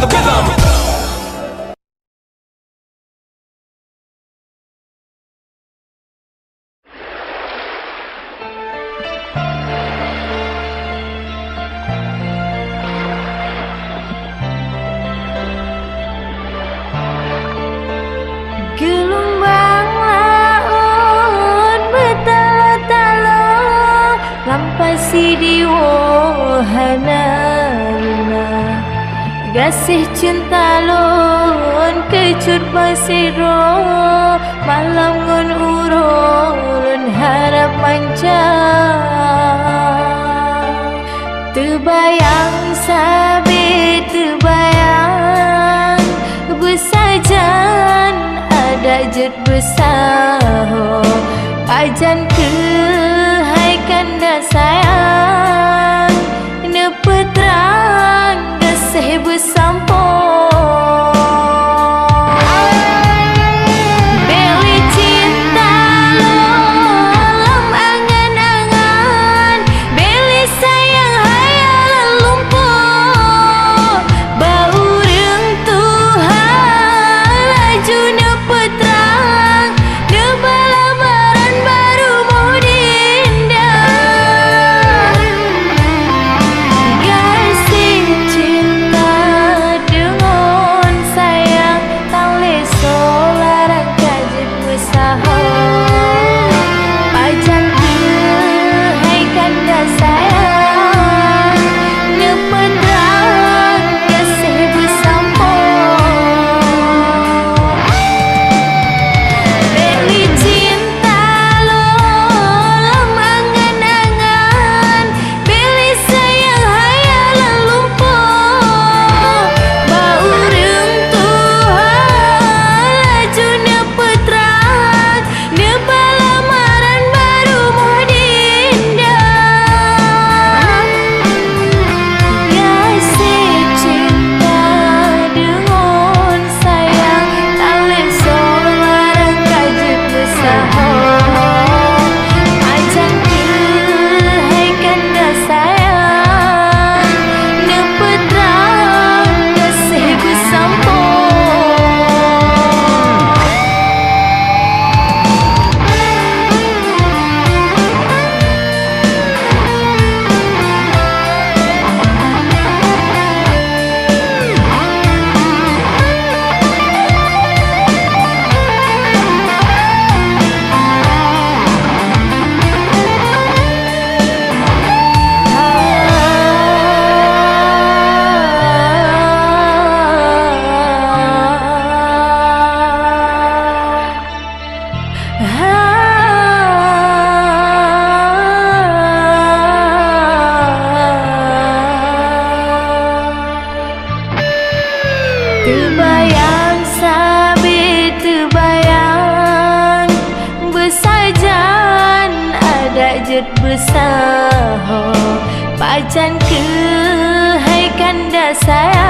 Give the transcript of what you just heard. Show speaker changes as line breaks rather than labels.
the rhythm.
Gelombang laut bertala-tala lampasi di wahana luna. Gasih cinta lun kecut basiro malam ngun urun harap manca. Terbayang sabit terbayang bersajan ada jet besaho pajan ke hai kanda sayang nepetrang geseh bersampo. Beli cinta dalam angan-angan, beli sayang hayalan lumpuh. Bau reng Tuhan laju nepetrang nebalamaran baru mau diindah. Gasih cinta dengan sayang tang leso larang kajit besaho pajan ke hai kanda sayang nepetrang geseh bersampo. Beli cinta dalam angan-angan, beli sayang hayalan lumpuh. Bau reng Tuhan laju nepetrang nebalamaran baru mau diindah. Gasih cinta dengan sayang tak leso larang kajut besaho pajan ke hai kanda sayang nepetrang geseh bersampo. Terbayang sabit terbayang bersajan ada jet besaho pajan ke hai kanda sayang